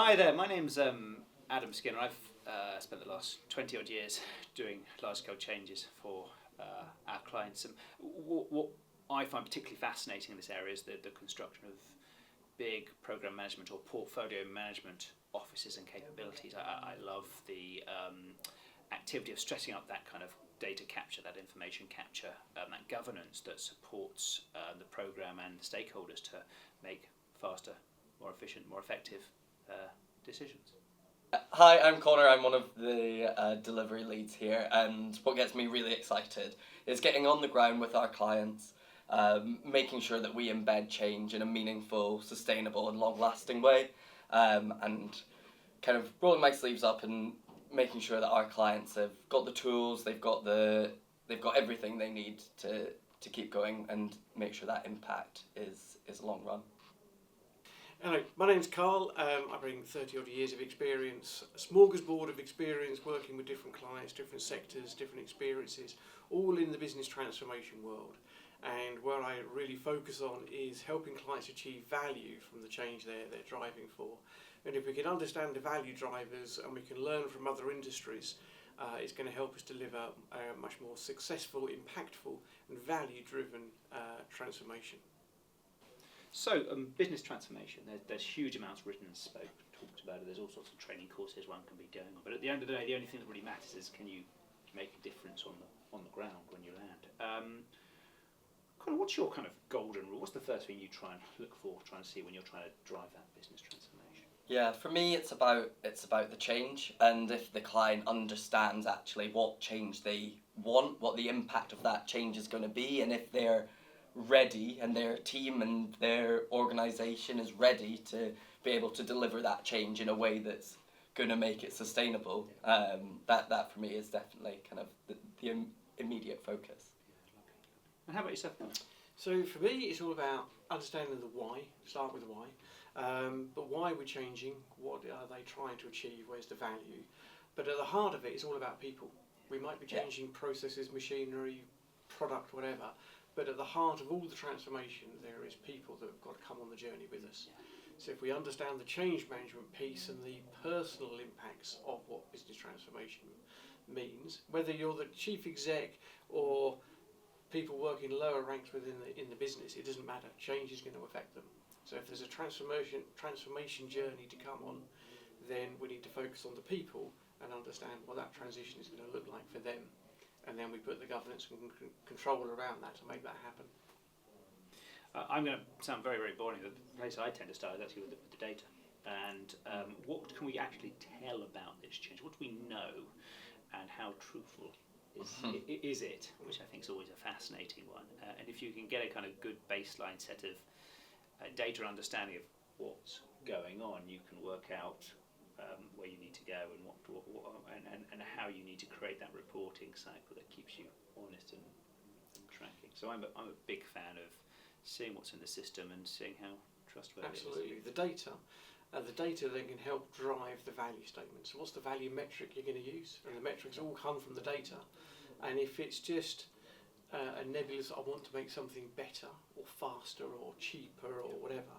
Hi there, my name's Adam Skinner. I've spent the last 20 odd years doing large scale changes for our clients. And what I find particularly fascinating in this area is the construction of big program management or portfolio management offices and capabilities. I love the activity of stressing up that kind of data capture, that information capture, that governance that supports the program and the stakeholders to make faster, more efficient, more effective decisions. Hi, I'm Connor. I'm one of the delivery leads here, and what gets me really excited is getting on the ground with our clients, making sure that we embed change in a meaningful, sustainable and long-lasting way, and kind of rolling my sleeves up and making sure that our clients have got the tools, they've got everything they need to keep going and make sure that impact is long run. Hello, my name's Karl. I bring 30 odd years of experience, a smorgasbord of experience working with different clients, different sectors, different experiences, all in the business transformation world. And where I really focus on is helping clients achieve value from the change they're driving for. And if we can understand the value drivers and we can learn from other industries, it's going to help us deliver a much more successful, impactful and value-driven transformation. So, business transformation, there's huge amounts written and talked about it. There's all sorts of training courses one can be going on. But at the end of the day, the only thing that really matters is can you make a difference on the ground when you land. What's your kind of golden rule? What's the first thing you try and look for, try and see when you're trying to drive that business transformation? Yeah, for me it's about the change, and if the client understands actually what change they want, what the impact of that change is going to be, and if they're ready and their team and their organisation is ready to be able to deliver that change in a way that's going to make it sustainable, that for me is definitely kind of the immediate focus. And how about yourself, Connor? So for me, it's all about understanding the why, start with the why. But why we're changing, what are they trying to achieve, where's the value? But at the heart of it, it's all about people. We might be changing processes, machinery, product, whatever, but at the heart of all the transformation, there is people that have got to come on the journey with us. So if we understand the change management piece and the personal impacts of what business transformation means, whether you're the chief exec or people working lower ranks within the business, it doesn't matter. Change is going to affect them. So if there's a transformation journey to come on, then we need to focus on the people and understand what that transition is going to look like for them. And then we put the governance and control around that to make that happen. I'm going to sound very, very boring. The place I tend to start is actually with the data. And what can we actually tell about this change? What do we know, and how truthful is it? Which I think is always a fascinating one. And if you can get a kind of good baseline set of data understanding of what's going on, you can work out where you need to go and and how you need to create that reporting cycle that keeps you honest and tracking. So I'm a big fan of seeing what's in the system and seeing how trustworthy Absolutely. it is. The data then can help drive the value statement. So what's the value metric you're going to use? And the metrics all come from the data. And if it's just a nebulous, I want to make something better or faster or cheaper or whatever,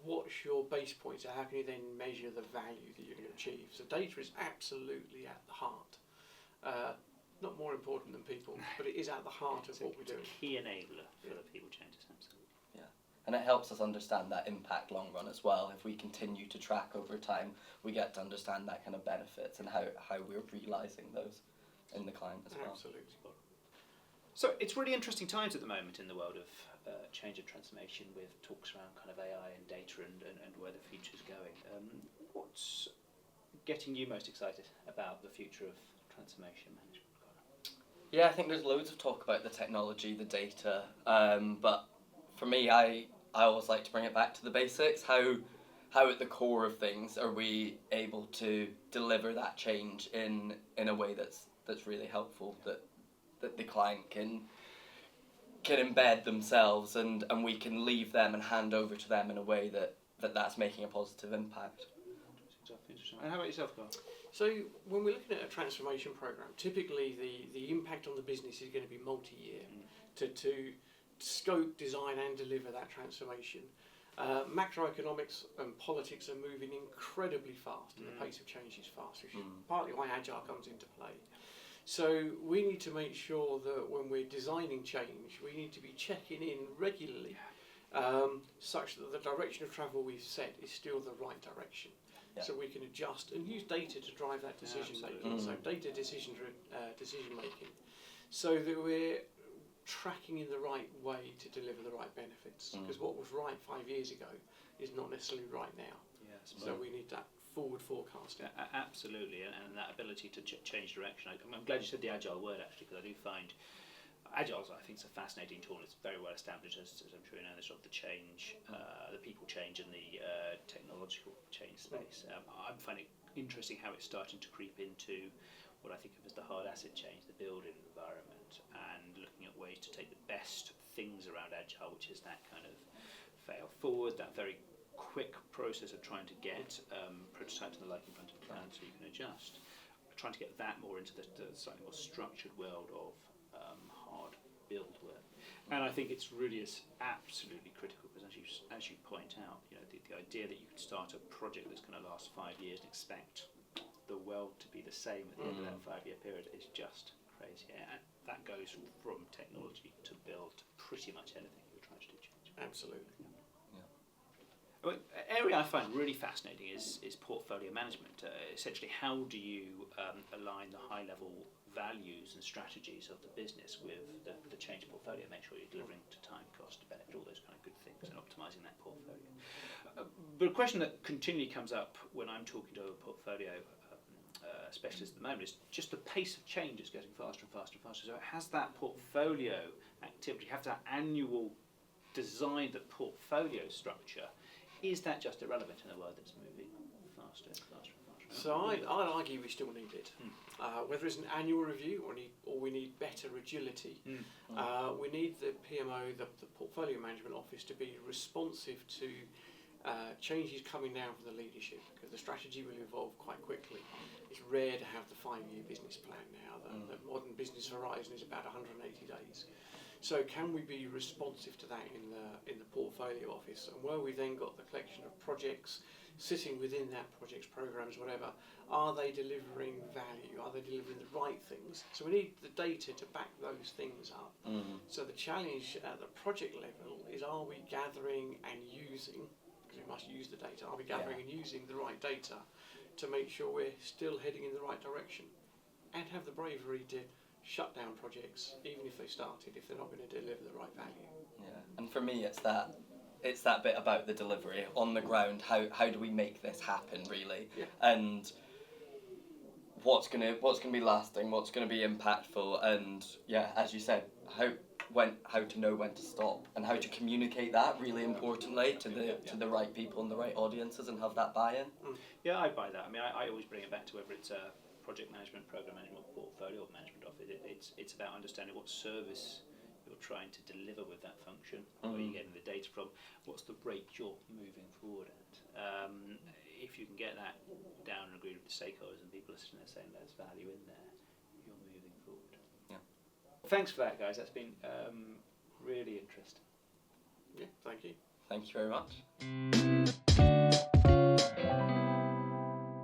what's your base point? So how can you then measure the value that you're going to achieve? So data is absolutely at the heart. Not more important than people, but it is at the heart of what we're doing. It's a key enabler for the people changes, absolutely. Yeah, and it helps us understand that impact long run as well. If we continue to track over time, we get to understand that kind of benefits and how we're realising those in the client as well. Absolutely. So it's really interesting times at the moment in the world of change and transformation, with talks around kind of AI and data and where the future's going. What's getting you most excited about the future of transformation management? Yeah, I think there's loads of talk about the technology, the data, but for me, I always like to bring it back to the basics. How at the core of things are we able to deliver that change in a way that's really helpful, that the client can embed themselves and we can leave them and hand over to them in a way that's making a positive impact. And how about yourself, Carl? So when we're looking at a transformation program, typically the impact on the business is going to be multi-year to scope, design and deliver that transformation. Macroeconomics and politics are moving incredibly fast, and the pace of change is fast, which is partly why Agile comes into play. So we need to make sure that when we're designing change, we need to be checking in regularly, such that the direction of travel we've set is still the right direction. Yeah. So we can adjust and use data to drive that decision making. So data decision making, so that we're tracking in the right way to deliver the right benefits. Because what was right 5 years ago is not necessarily right now. Yes, so we need that forward forecasting. Absolutely, and that ability to change direction. I'm glad you said the agile word, actually, because I do find agile, I think, is a fascinating tool. It's very well established, as I'm sure you know, the sort of the change, the people change and the technological change space. I'm finding it interesting how it's starting to creep into what I think of as the hard asset change, the building environment, and looking at ways to take the best things around agile, which is that kind of fail forward, that very quick process of trying to get prototypes and the like in front of clients so you can adjust. Trying to get that more into the slightly more structured world of hard build work. And I think it's really is absolutely critical, because as you point out, you know, the idea that you could start a project that's going to last 5 years and expect the world to be the same at the end of that 5 year period is just crazy. And that goes from technology to build to pretty much anything you're trying to do change. Absolutely. An area I find really fascinating is portfolio management. Essentially, how do you align the high-level values and strategies of the business with the change portfolio, make sure you're delivering to time, cost, benefit, all those kind of good things, and optimising that portfolio. But a question that continually comes up when I'm talking to a portfolio specialist at the moment is just the pace of change is getting faster and faster and faster. So has that portfolio activity, have that annual design, that portfolio structure, is that just irrelevant in a world that's moving faster and faster and faster? So I'd argue we still need it. Whether it's an annual review or we need better agility, we need the PMO, the Portfolio Management Office, to be responsive to changes coming down from the leadership, because the strategy will evolve quite quickly. It's rare to have the 5 year business plan now. The modern business horizon is about 180 days. So can we be responsive to that in the portfolio office? And where we've then got the collection of projects sitting within that, projects, programs, whatever, are they delivering value? Are they delivering the right things? So we need the data to back those things up. So the challenge at the project level is, are we gathering and using, because we must use the data, are we gathering and using the right data to make sure we're still heading in the right direction, and have the bravery to shut down projects, even if they started, if they're not going to deliver the right value. Yeah, and for me, it's that bit about the delivery on the ground. How do we make this happen, really? Yeah. And what's gonna be lasting, what's gonna be impactful, and as you said, how to know when to stop, and how to communicate that, really importantly, to the right people and the right audiences, and have that buy-in. Yeah, I buy that. I mean, I always bring it back to whether it's project management, program management, portfolio management office. It's about understanding what service you're trying to deliver with that function, where you're getting the data from, what's the rate you're moving forward at. If you can get that down and agree with the stakeholders and people are sitting there saying there's value in there, you're moving forward. Yeah. Thanks for that, guys. That's been really interesting. Yeah, thank you. Thank you very much.